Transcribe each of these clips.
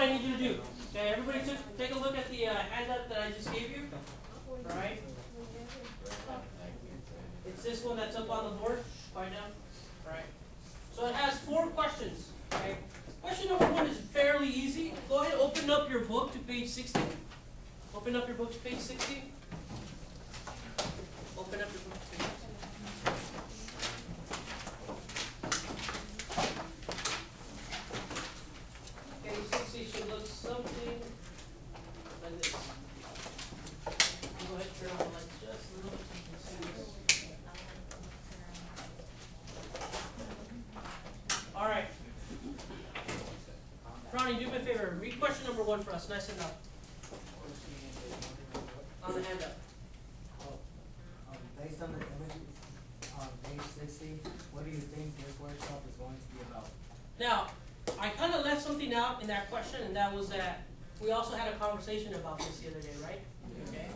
I need you to do. Okay, everybody take a look at the handout that I just gave you. All right. It's this one that's up on the board right now. All right. So it has 4 questions. Okay. Question number 1 is fairly easy. Go ahead and open up your book to page 60. Open up your book to page 60. Open up your book to page 60. Page 60 should look something like this. Go ahead and turn on the lights just a little bit so you can see this. All right. Ronnie, do me a favor. Read question number 1 for us. Nice and loud. On the handout. Based on the images on page 60, what do you think this workshop is going to be about? Now, I kind of left something out in that question, and that was that we also had a conversation about this the other day, right? Okay.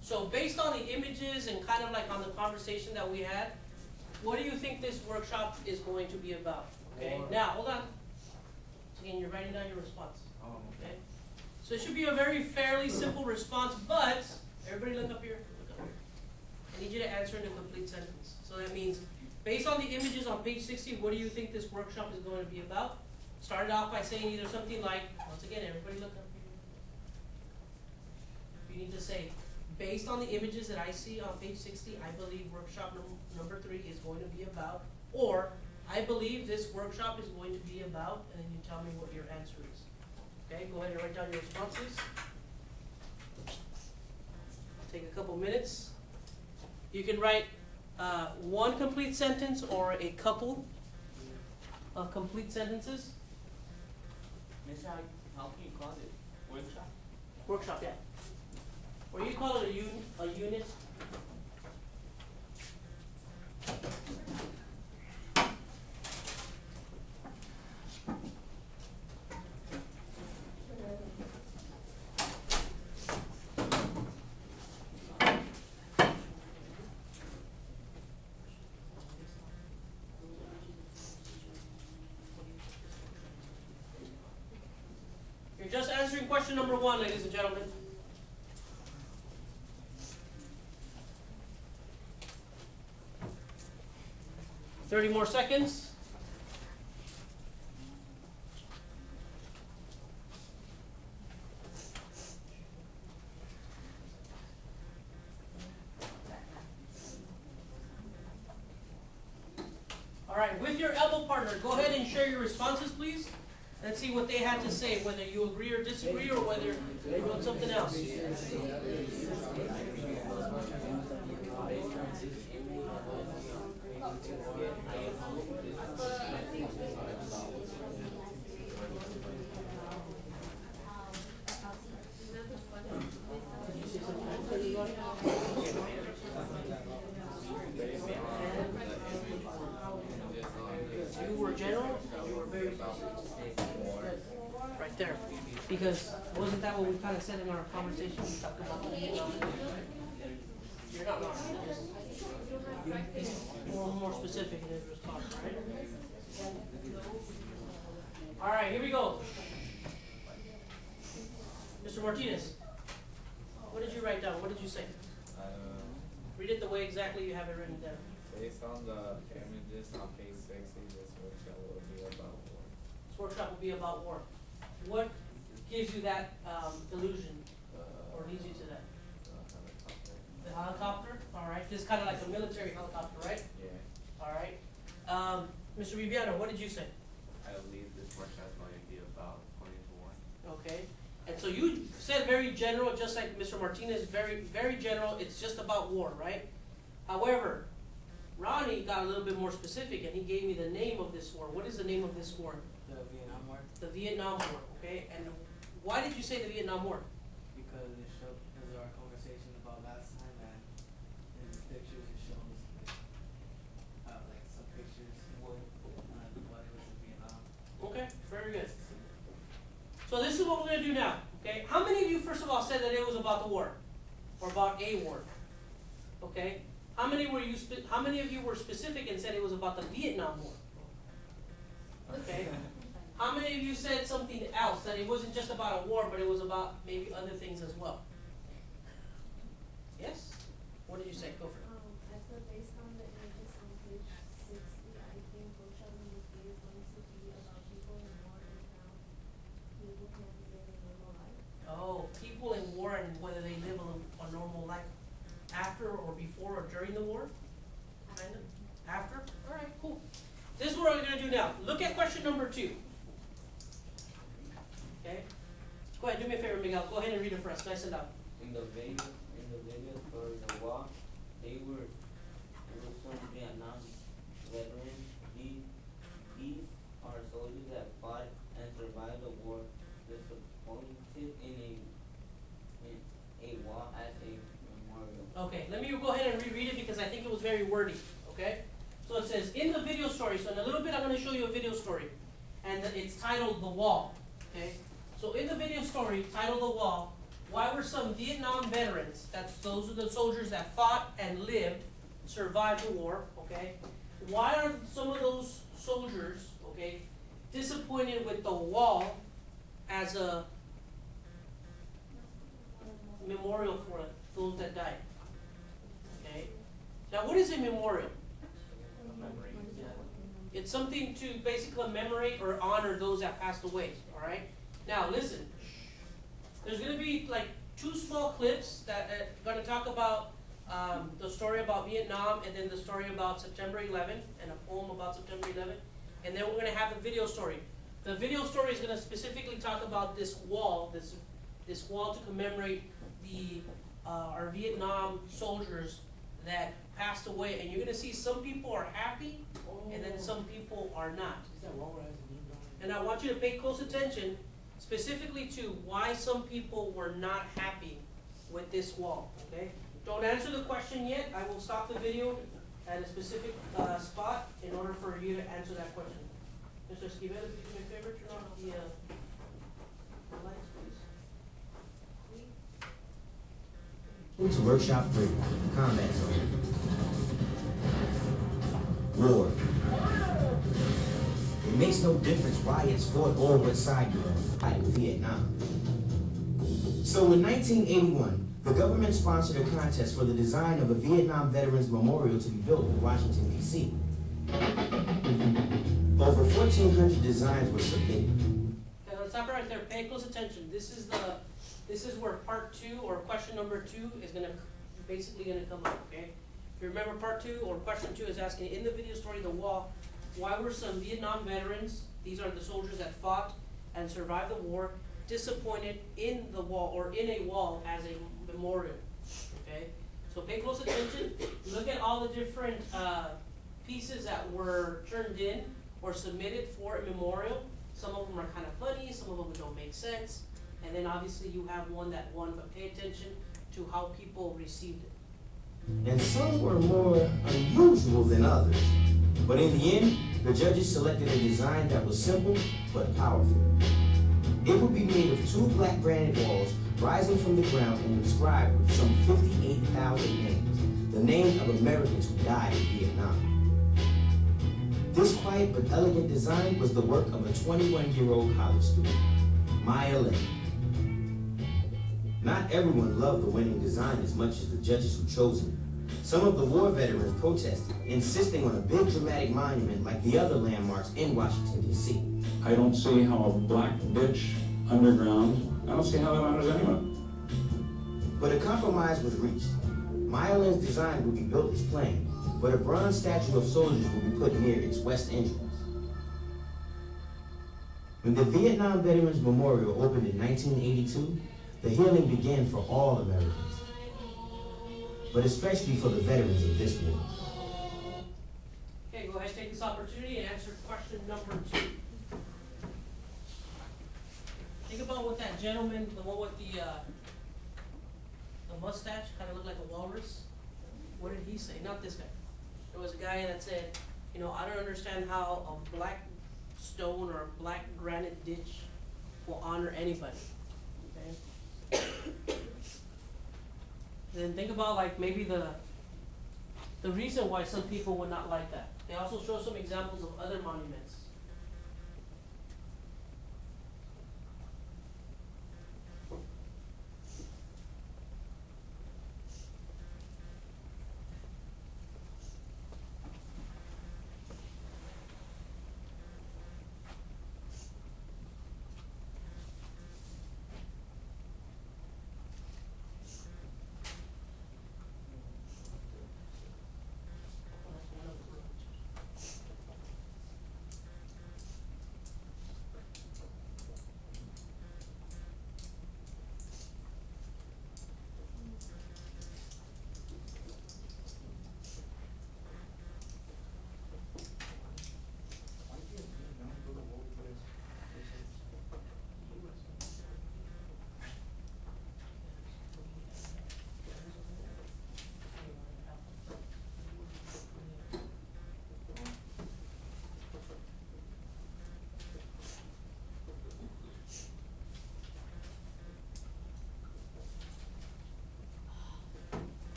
So based on the images and kind of like on the conversation that we had, what do you think this workshop is going to be about? Okay. Now, hold on. Again, you're writing down your response. Okay. So it should be a very fairly simple response, but everybody look up here. Look up here. I need you to answer in a complete sentence. So that means, based on the images on page 60, what do you think this workshop is going to be about? Start it off by saying either something like, once again, everybody look up here. You need to say, based on the images that I see on page 60, I believe workshop number 3 is going to be about, or I believe this workshop is going to be about, and then you tell me what your answer is. Okay, go ahead and write down your responses. Take a couple minutes. You can write 1 complete sentence or a couple of complete sentences. Miss, how can you call it? Workshop? Workshop, yeah. Or you call it a unit. You're just answering question number 1, ladies and gentlemen. Thirty more seconds. All right, with your elbow partner, go ahead and share your responses, please. Let's see what they had to say, whether you agree or disagree, or whether they wrote something else. You were general, you were very right there. Because wasn't that what we kind of said in our conversation? We talked about the You're not wrong. He's more specific in his response, right? All right, here we go. Mr. Martinez, what did you write down? What did you say? Read it the way exactly you have it written down. Based on the images on page 60, this workshop will be about war. This workshop will be about war. What gives you that illusion, or leads you to that? Helicopter. The helicopter? All right. This is kind of like a military helicopter, right? Yeah. All right. Mr. Viviano, what did you say? I believe this workshop is going to be about according to war. Okay. And so you said very general, just like Mr. Martinez, very general. It's just about war, right? However, Ronnie got a little bit more specific, and he gave me the name of this war. What is the name of this war? The Vietnam War. The Vietnam War, okay? And why did you say the Vietnam War? Because it showed, because of our conversation about last time, and in the pictures it shows like some pictures what it was in Vietnam. Okay, very good. So this is what we're going to do now, okay? How many of you, first of all, said that it was about the war? Or about a war? Okay? How many of you were specific and said it was about the Vietnam War? Okay? How many of maybe you said something else, that it wasn't just about a war, but it was about maybe other things as well. Yes? What did you say? Go for it. I said based on the images on page 60, I think Social Media is going to be about people in war and how people can live a normal life. Oh, people in war and whether they live a normal life after or before or during the war? Kind of? After? Alright, cool. This is what we're going to do now. Look at question number 2. Okay? Go ahead, do me a favor, Miguel. Go ahead and read it for us, nice and loud. In the video for the war, there were some Vietnam veterans. These are soldiers that fought and survived the war, disappointed in a wall as a memorial. Okay, let me go ahead and reread it because I think it was very wordy, okay? So it says, in the video story, so in a little bit I'm going to show you a video story, and it's titled The Wall, okay? So in the video story, titled The Wall, why were some Vietnam veterans, those are the soldiers that fought and lived, survived the war, okay? Why are some of those soldiers, okay, disappointed with the wall as a memorial for those that died? Okay? Now what is a memorial? It's something to basically commemorate or honor those that passed away, alright? Now listen, there's going to be like 2 small clips that are going to talk about the story about Vietnam and then the story about September 11 and a poem about September 11. And then we're going to have the video story. The video story is going to specifically talk about this wall, this wall to commemorate our Vietnam soldiers that passed away. And you're going to see some people are happy and then some people are not. And I want you to pay close attention specifically to why some people were not happy with this wall, okay? Don't answer the question yet. I will stop the video at a specific spot in order for you to answer that question. Mr. Esquivel, if you do me a favor, turn on the lights, please. To workshop 3, combat zone. War. It makes no difference why it's fought or what side you're on. Like Vietnam. So in 1981, the government sponsored a contest for the design of a Vietnam Veterans Memorial to be built in Washington, D.C. Over 1,400 designs were submitted. Okay, let's stop right there. Pay close attention. This is where part 2 or question number 2 is basically gonna come up. Okay. If you remember, part 2 or question 2 is asking in the video story, The Wall, why were some Vietnam veterans, these are the soldiers that fought and survived the war, disappointed in the wall or in a wall as a memorial? Okay. So pay close attention. Look at all the different pieces that were turned in or submitted for a memorial. Some of them are kind of funny, some of them don't make sense. And then obviously you have one that won, but pay attention to how people received it. And some were more unusual than others. But in the end, the judges selected a design that was simple but powerful. It would be made of 2 black granite walls rising from the ground and inscribed with some 58,000 names, the names of Americans who died in Vietnam. This quiet but elegant design was the work of a 21-year-old college student, Maya Lin. Not everyone loved the winning design as much as the judges who chose it. Some of the war veterans protested, insisting on a big dramatic monument like the other landmarks in Washington, D.C. I don't see how a black ditch underground, I don't see how that matters anyway. But a compromise was reached. Maya Lin's design would be built as planned, but a bronze statue of soldiers would be put near its west entrance. When the Vietnam Veterans Memorial opened in 1982, the healing began for all Americans, but especially for the veterans of this war. Okay, go ahead and take this opportunity and answer question number 2. Think about what that gentleman, the one with the mustache, kind of looked like a walrus. What did he say? Not this guy. There was a guy that said, you know, I don't understand how a black stone or a black granite ditch will honor anybody. Okay? Then think about like maybe the reason why some people would not like that. They also show some examples of other monuments.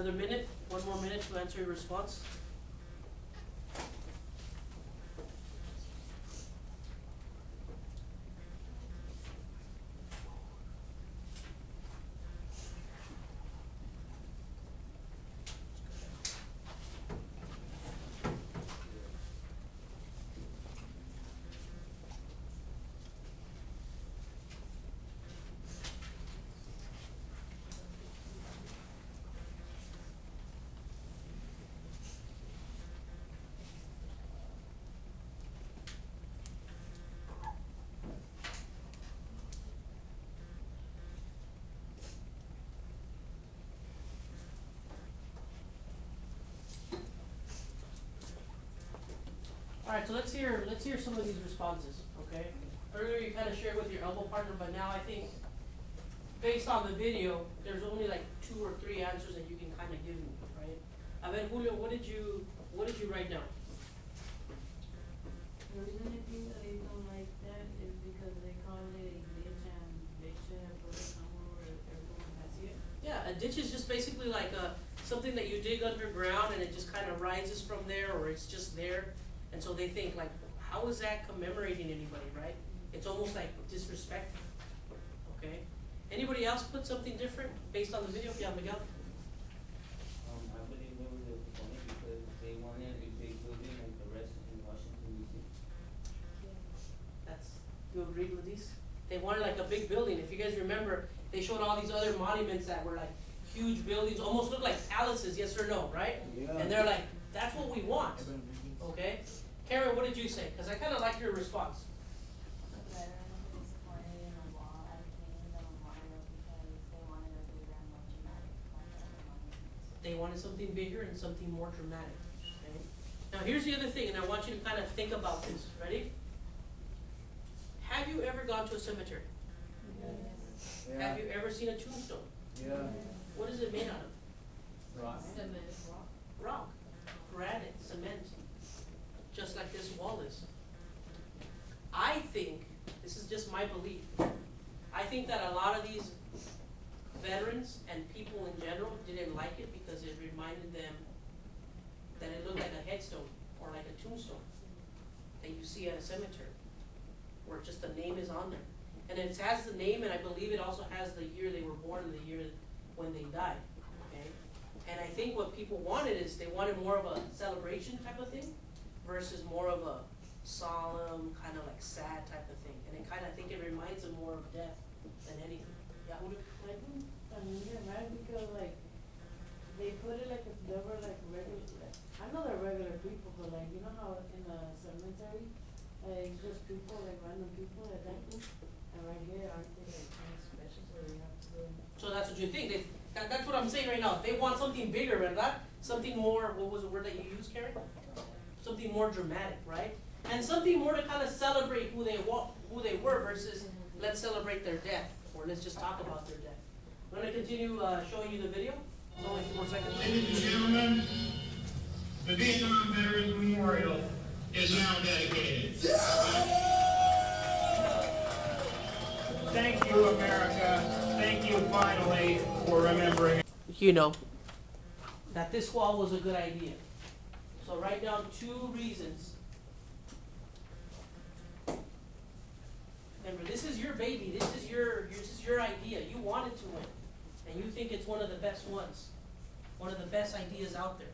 another minute, one more minute to answer your response. Alright, so let's hear some of these responses, okay? Earlier you kind of shared with your elbow partner, but now I think, based on the video, there's only like 2 or 3 answers that you can kind of give me, right? I mean, Julio, what did you write down? The reason I think that they don't like that is because they call it a ditch and they should have put it somewhere where everyone can see it. Yeah, a ditch is just basically like something that you dig underground and it just kind of rises from there, or it's just there. And so they think like, how is that commemorating anybody, right? It's almost like disrespectful, okay? Anybody else put something different based on the video? Yeah, Miguel? I believe it was funny because they wanted a big building like the rest in Washington DC. You agree with these? They wanted like a big building. If you guys remember, they showed all these other monuments that were like huge buildings, almost looked like palaces, yes or no, right? Yeah. And they're like, that's what we want, okay? Karen, what did you say? Because I kind of like your response. The veterans were disappointed in the wall at the memorial because they wanted a bigger and more dramatic like other monuments. They wanted something bigger and something more dramatic, okay? Now here's the other thing, and I want you to kind of think about this. Ready? Have you ever gone to a cemetery? Yeah. Have you ever seen a tombstone? Yeah. What is it made out of? Rock. Cement rock. Rock, granite, cement, just like this wall is. I think, this is just my belief, I think that a lot of these veterans and people in general didn't like it because it reminded them that it looked like a headstone or like a tombstone that you see at a cemetery, where just the name is on there. And it has the name, and I believe it also has the year they were born and the year when they died, okay? And I think what people wanted is they wanted more of a celebration type of thing versus more of a solemn, kind of like sad type of thing. And it kind of, I think it reminds them more of death than anything. Yeah, Julio? I think, I mean, you're right, because like, they put it like if they were like regular, I know they're regular people, but like, you know how in the cemetery, it's just people, like random people that die, and right here, aren't they like kind of special, so they have to go in. So that's what you think. That's what I'm saying right now. They want something bigger, ¿verdad? Something more, what was the word that you used, Karen? Something more dramatic, right? And something more to kind of celebrate who they were versus let's celebrate their death, or let's just talk about their death. I'm going to continue showing you the video. It's only 4 seconds. Ladies and gentlemen, the Vietnam Veterans Memorial is now dedicated. Thank you, America. Thank you finally for remembering. You know, that this wall was a good idea. So write down 2 reasons. Remember, this is your baby. This is your idea. You want it to win, and you think it's one of the best ones, one of the best ideas out there.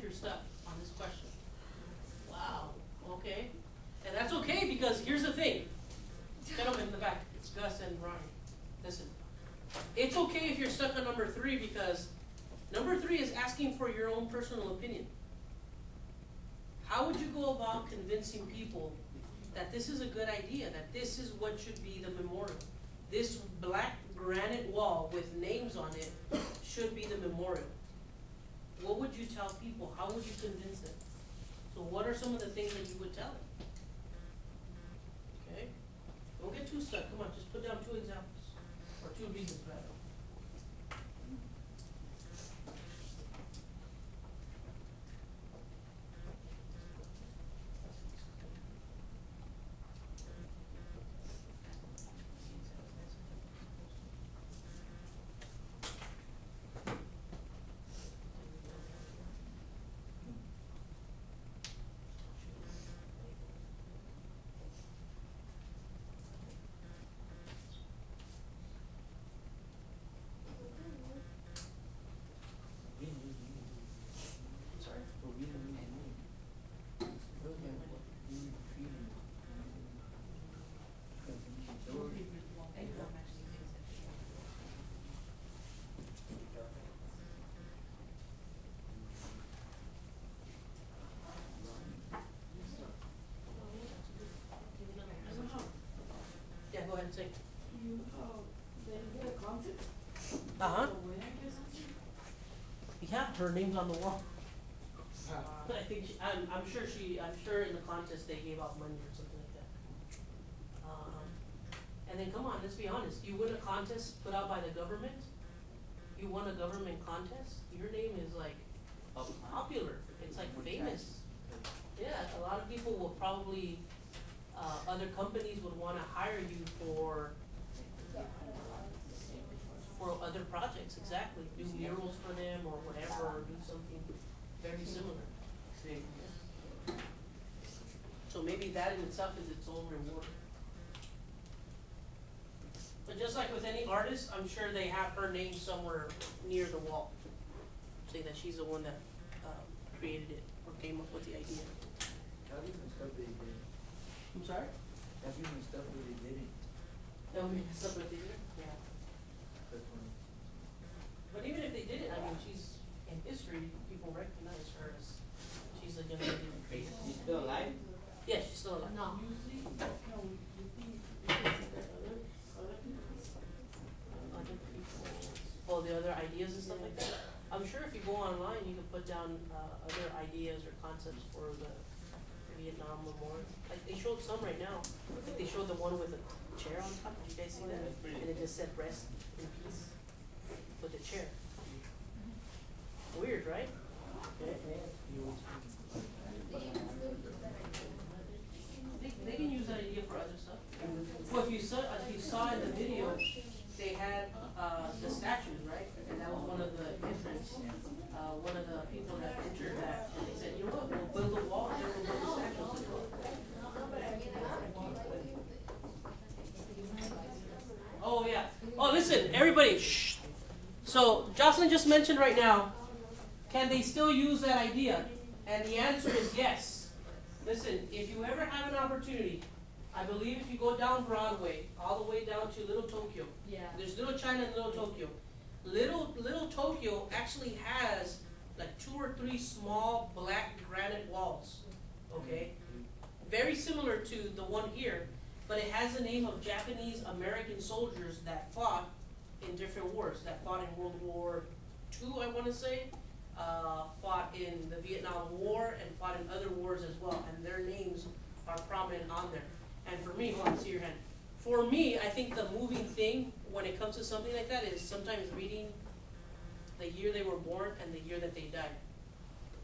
you're stuck on this question. Wow, okay. And that's okay, because here's the thing. Gentlemen in the back, it's Gus and Ronnie. Listen, it's okay if you're stuck on number 3, because number 3 is asking for your own personal opinion. How would you go about convincing people that this is a good idea, that this is what should be the memorial? This black granite wall with names on it should be the memorial. What would you tell people? How would you convince them? So what are some of the things that you would tell them? Okay? Don't get too stuck. Come on, just put down 2 examples. Or 2 reasons, rather. I'm sorry? Yeah, go ahead and say. You, they did a concert? Uh-huh. The winner or something? Yeah, her name's on the wall. I think I'm sure in the contest they gave out money or something like that. And then come on, let's be honest. You win a contest put out by the government. You won a government contest. Your name is like popular. It's like famous. Yeah, a lot of people will probably. Other companies would want to hire you for other projects. Exactly. Do murals for them or whatever, or do something very similar. So maybe that in itself is its own reward. But just like with any artist, I'm sure they have her name somewhere near the wall, saying that she's the one that created it or came up with the idea. I'm sorry? Have you messed up what they did it? That would be messed up if they did it? Yeah. But even if they did it, I mean, she's in history, people recognize her as, she's a young lady that created it. She's still alive? Yeah, she's still alive. No. Usually, no, you think, other people? Other people, oh, the other ideas and stuff like that? I'm sure if you go online, you can put down, other ideas or concepts for the Vietnam Memorial. Like, they showed some right now. Like, they showed the one with a chair on top. Did you guys see that? And it just said rest in peace with a chair. Weird, right? They can use that idea for other stuff. Well, if you saw in the video, they had the statues, right? And that was one of the entrants. One of the people that entered that, and they said, you know what, we'll build a wall and then we'll build the statues as well. Oh, yeah. Oh, listen, everybody, shh. So, Jocelyn just mentioned right now, can they still use that idea? And the answer is yes. Listen, if you ever have an opportunity, I believe if you go down Broadway, all the way down to Little Tokyo, there's Little China and Little Tokyo. Little Tokyo actually has like 2 or 3 small black granite walls, okay? Very similar to the one here, but it has the name of Japanese American soldiers that fought in different wars, that fought in World War II, I want to say, fought in the Vietnam War, and fought in other wars as well, and their names are prominent on there. And for me, hold on, see your hand. For me, I think the moving thing when it comes to something like that is sometimes reading the year they were born and the year that they died.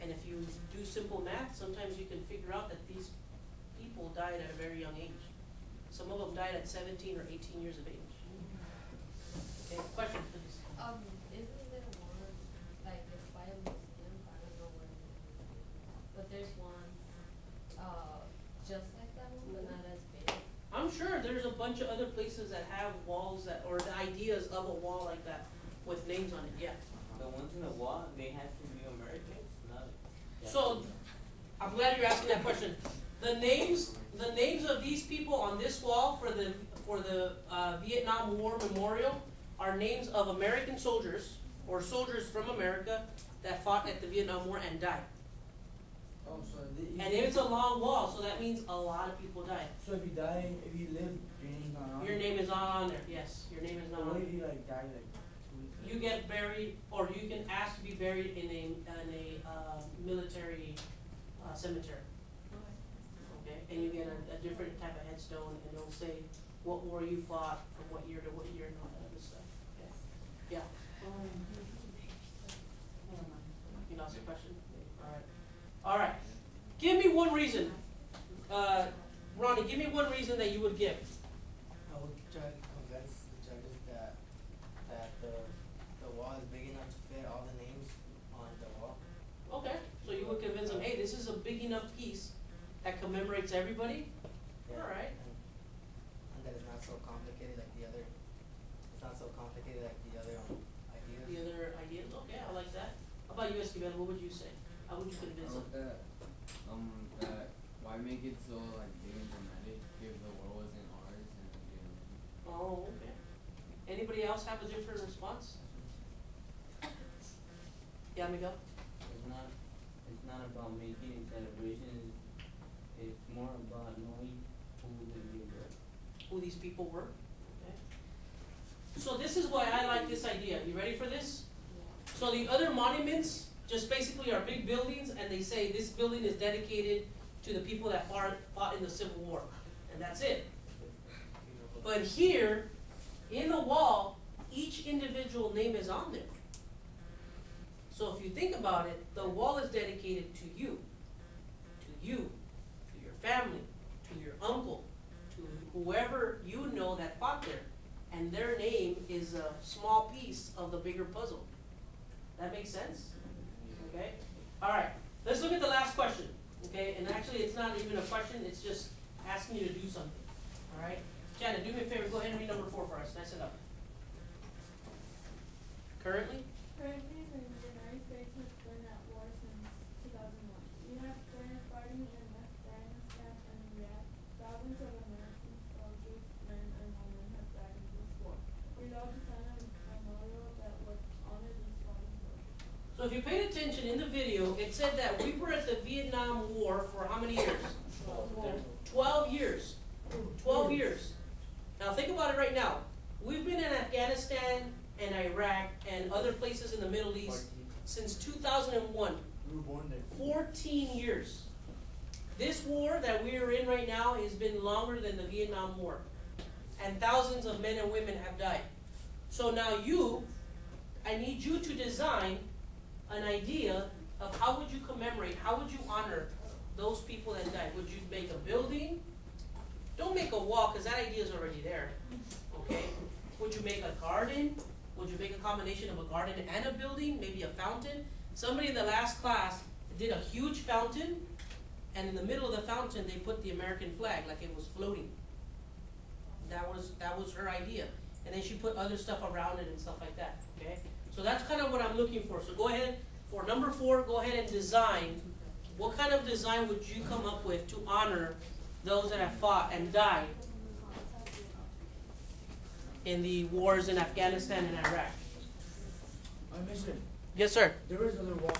And if you do simple math, sometimes you can figure out that these people died at a very young age. Some of them died at 17 or 18 years of age. Okay, question please. Isn't there one, like, there's by a museum, I don't know where it is, but there's one, just like that one, but not as big? I'm sure there's a bunch of other places that have walls that, or the ideas of a wall like that with names on it, yeah. The ones in the wall, they have to be Americans, not. So, I'm glad you're asking that question. The names of these people on this wall for the Vietnam War Memorial are names of American soldiers or soldiers from America that fought at the Vietnam War and died. Oh, so And it's a long wall, so that means a lot of people died. so if you die, if you live, your name's not on. Your name is not on there. Yes, your name is not But on what there. if you like die like 2 weeks later? You get buried, or you can ask to be buried in a military cemetery. Okay, and you get a different type of headstone, and it'll say what war you fought, from what year to what year, and all that other stuff. Okay. Yeah, you lost your question? All right. Give me one reason, Ronnie, give me one reason that you would give. I would try to convince the judges that the wall is big enough to fit all the names on the wall. Okay, so you would convince them, hey, this is a big enough piece that commemorates everybody? Yeah, All right. And that it's not so complicated like the other. It's not so complicated like the other ideas. The other ideas, okay, I like that. How about you, Esquivel, what would you say? How would you convince them? That why make it so like big and dramatic if the war wasn't ours and Oh, okay. Anybody else have a different response? Yeah, Miguel? It's not about making celebrations, it's more about knowing Who these people were? Okay. So this is why I like this idea. You ready for this? So the other monuments just basically are big buildings, and they say this building is dedicated to the people that fought in the Civil War, and that's it. But here, in the wall, each individual name is on there. So if you think about it, the wall is dedicated to you, to your family, to your uncle, to whoever you know that fought there, and their name is a small piece of the bigger puzzle. That makes sense? Okay? All right, let's look at the last question. Okay, and actually it's not even a question, it's just asking you to do something. All right? Janet, do me a favor, go ahead and read number 4 for us. Nice it up. Currently? Currently, the United States has been at war since 2001. We have been fighting in Afghanistan and Iraq. Thousands of American soldiers, men and women, have died in this war. We love to send a memorial that would honor these fallen soldiers. So if you paid attention in the video, it said that we were at the Vietnam War for how many years? 12 years. 12 years. Now think about it right now. We've been in Afghanistan and Iraq and other places in the Middle East since 2001. We were born there. 14 years. This war that we are in right now has been longer than the Vietnam War. And thousands of men and women have died. So now I need you to design an idea of how would you commemorate, how would you honor those people that died. Would you make a building? Don't make a wall, because that idea is already there. Okay? Would you make a garden? Would you make a combination of a garden and a building? Maybe a fountain? Somebody in the last class did a huge fountain, and in the middle of the fountain they put the American flag like it was floating. That was her idea. And then she put other stuff around it and stuff like that. Okay? So that's kind of what I'm looking for. So go ahead, for number 4, go ahead and design. What kind of design would you come up with to honor those that have fought and died in the wars in Afghanistan and Iraq? I mentioned Yes, sir. there was other walls